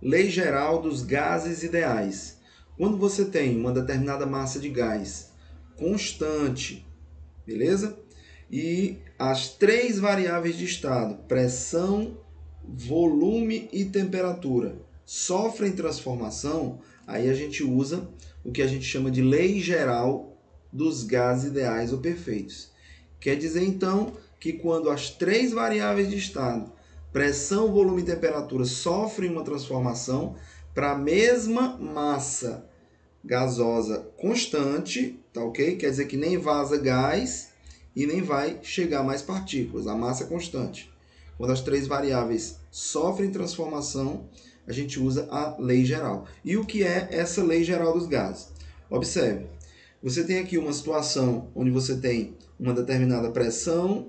Lei geral dos gases ideais. Quando você tem uma determinada massa de gás constante, beleza? E as três variáveis de estado, pressão, volume e temperatura, sofrem transformação, aí a gente usa o que a gente chama de lei geral dos gases ideais ou perfeitos. Quer dizer, então, que quando as três variáveis de estado, pressão, volume e temperatura, sofrem uma transformação para a mesma massa gasosa constante, tá ok? Quer dizer que nem vaza gás e nem vai chegar mais partículas, a massa é constante. Quando as três variáveis sofrem transformação, a gente usa a lei geral. E o que é essa lei geral dos gases? Observe, você tem aqui uma situação onde você tem uma determinada pressão,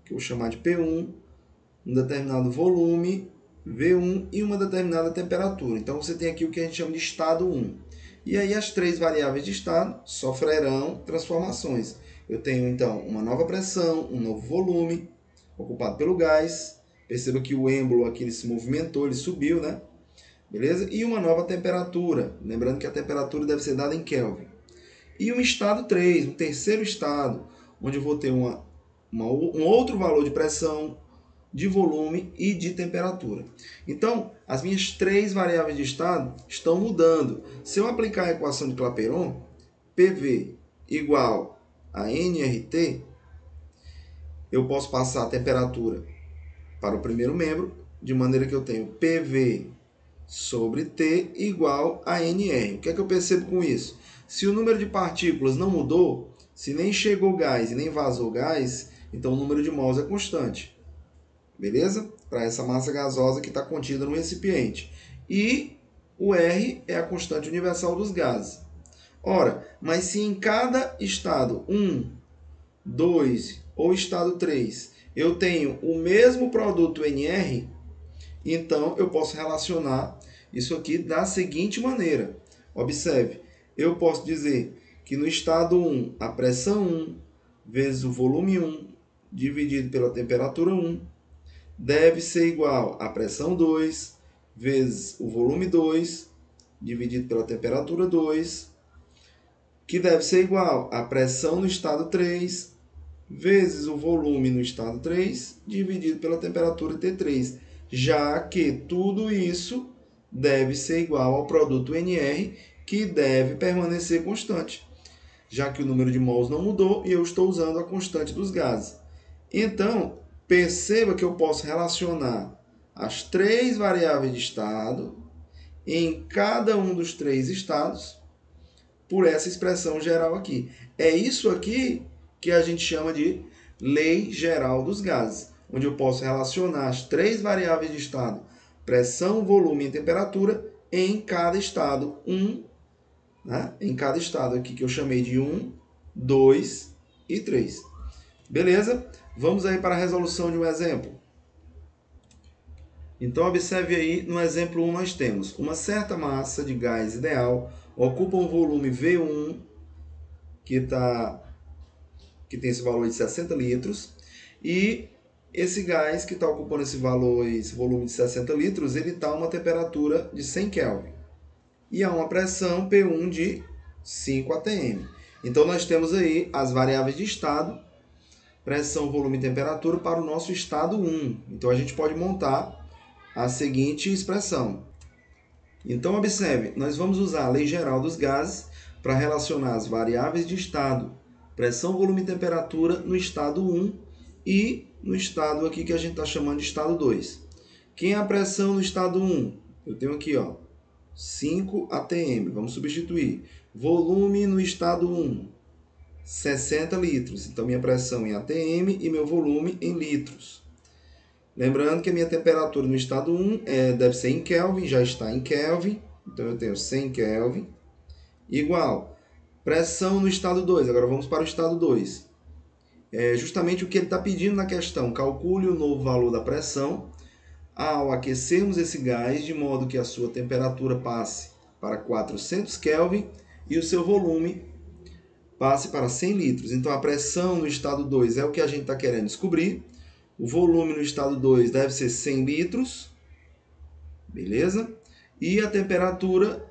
que eu vou chamar de P1, um determinado volume, V1, e uma determinada temperatura. Então você tem aqui o que a gente chama de estado 1. E aí as três variáveis de estado sofrerão transformações. Eu tenho então uma nova pressão, um novo volume ocupado pelo gás. Perceba que o êmbolo aqui ele se movimentou, ele subiu, né? Beleza? E uma nova temperatura. Lembrando que a temperatura deve ser dada em Kelvin. E um estado 3, um terceiro estado, onde eu vou ter um outro valor de pressão, de volume e de temperatura. Então, as minhas três variáveis de estado estão mudando. Se eu aplicar a equação de Clapeyron, PV igual a nRT, eu posso passar a temperatura para o primeiro membro, de maneira que eu tenho PV sobre T igual a NR. O que é que eu percebo com isso? Se o número de partículas não mudou, se nem chegou gás e nem vazou gás, então o número de mols é constante. Beleza? Para essa massa gasosa que está contida no recipiente. E o R é a constante universal dos gases. Ora, mas se em cada estado 1, 2 ou estado 3 eu tenho o mesmo produto NR, então eu posso relacionar isso aqui da seguinte maneira. Observe, eu posso dizer que no estado 1 a pressão 1 vezes o volume 1 dividido pela temperatura 1 deve ser igual à pressão 2 vezes o volume 2 dividido pela temperatura 2, que deve ser igual à pressão no estado 3 vezes o volume no estado 3 dividido pela temperatura T3, já que tudo isso deve ser igual ao produto NR, que deve permanecer constante, já que o número de mols não mudou e eu estou usando a constante dos gases. Então, perceba que eu posso relacionar as três variáveis de estado em cada um dos três estados por essa expressão geral aqui. É isso aqui que a gente chama de lei geral dos gases, onde eu posso relacionar as três variáveis de estado, pressão, volume e temperatura, em cada estado 1, né? Em cada estado aqui que eu chamei de 1, 2 e 3. Beleza? Vamos aí para a resolução de um exemplo. Então, observe aí, no exemplo 1 nós temos uma certa massa de gás ideal, ocupa um volume V1, que tem esse valor de 60 litros, e esse gás que está ocupando esse volume de 60 litros, ele está a uma temperatura de 100 Kelvin. E a uma pressão P1 de 5 atm. Então, nós temos aí as variáveis de estado, pressão, volume e temperatura para o nosso estado 1. Então, a gente pode montar a seguinte expressão. Então, observe, nós vamos usar a lei geral dos gases para relacionar as variáveis de estado, pressão, volume e temperatura no estado 1 e no estado aqui que a gente está chamando de estado 2. Quem é a pressão no estado 1? Eu tenho aqui, ó, 5 atm. Vamos substituir. Volume no estado 1, 60 litros. Então, minha pressão em atm e meu volume em litros. Lembrando que a minha temperatura no estado 1 deve ser em Kelvin, já está em Kelvin. Então, eu tenho 100 Kelvin. Igual. Pressão no estado 2. Agora, vamos para o estado 2. É justamente o que ele está pedindo na questão. Calcule o novo valor da pressão ao aquecermos esse gás, de modo que a sua temperatura passe para 400 Kelvin e o seu volume passe para 100 litros. Então, a pressão no estado 2 é o que a gente está querendo descobrir. O volume no estado 2 deve ser 100 litros. Beleza? E a temperatura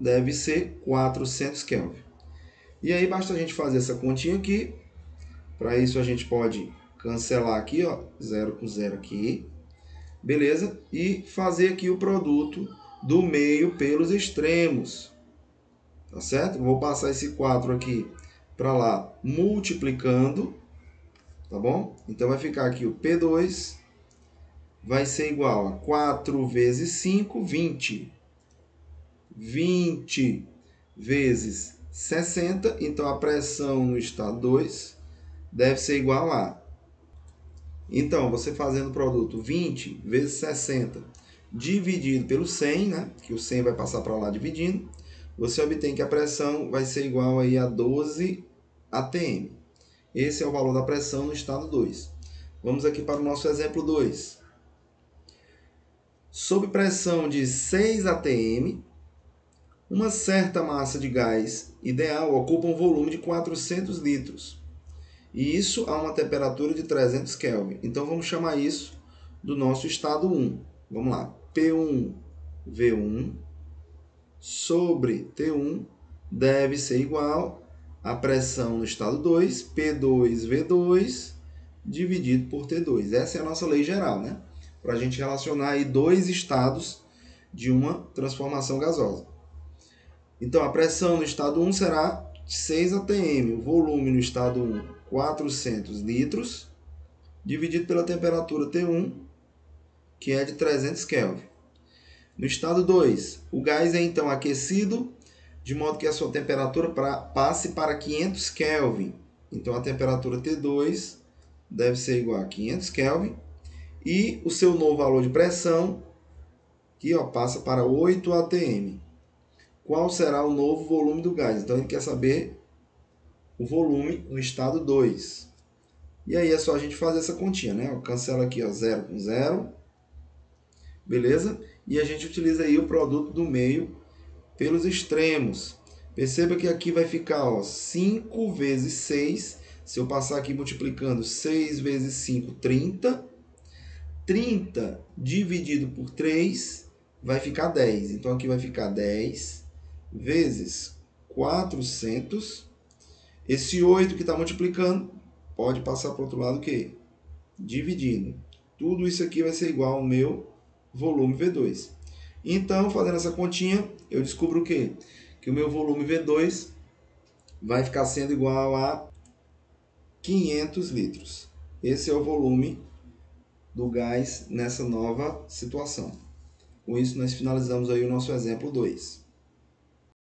deve ser 400 Kelvin. E aí basta a gente fazer essa continha aqui. Para isso a gente pode cancelar aqui, ó, 0 com 0 aqui. Beleza? E fazer aqui o produto do meio pelos extremos. Tá certo? Vou passar esse 4 aqui para lá, multiplicando. Tá bom? Então vai ficar aqui o P2 vai ser igual a 4 vezes 5, 20. 20 vezes 60. Então a pressão no estado 2 deve ser igual a... Então, você fazendo o produto 20 vezes 60 dividido pelo 100, né? Que o 100 vai passar para lá dividindo. Você obtém que a pressão vai ser igual aí a 12 atm. Esse é o valor da pressão no estado 2. Vamos aqui para o nosso exemplo 2. Sob pressão de 6 atm, uma certa massa de gás ideal ocupa um volume de 400 litros. E isso a uma temperatura de 300 Kelvin. Então vamos chamar isso do nosso estado 1. Vamos lá. P1V1 sobre T1 deve ser igual à pressão no estado 2, P2V2 dividido por T2. Essa é a nossa lei geral, né? Para a gente relacionar aí dois estados de uma transformação gasosa. Então, a pressão no estado 1 será 6 atm, o volume no estado 1, 400 litros, dividido pela temperatura T1, que é de 300 Kelvin. No estado 2, o gás é então aquecido, de modo que a sua temperatura passe para 500 Kelvin. Então, a temperatura T2 deve ser igual a 500 Kelvin. E o seu novo valor de pressão, que passa para 8 atm. Qual será o novo volume do gás? Então, ele quer saber o volume no estado 2. E aí é só a gente fazer essa continha, né? Cancela aqui, 0 com 0. Beleza? E a gente utiliza aí o produto do meio pelos extremos. Perceba que aqui vai ficar 5 vezes 6. Se eu passar aqui multiplicando 6 vezes 5, 30. 30 dividido por 3 vai ficar 10. Então aqui vai ficar 10 vezes 400. Esse 8 que está multiplicando pode passar para o outro lado o quê? Dividindo. Tudo isso aqui vai ser igual ao meu volume V2. Então, fazendo essa continha, eu descubro o quê? Que o meu volume V2 vai ficar sendo igual a 500 litros. Esse é o volume do gás nessa nova situação. Com isso, nós finalizamos aí o nosso exemplo 2.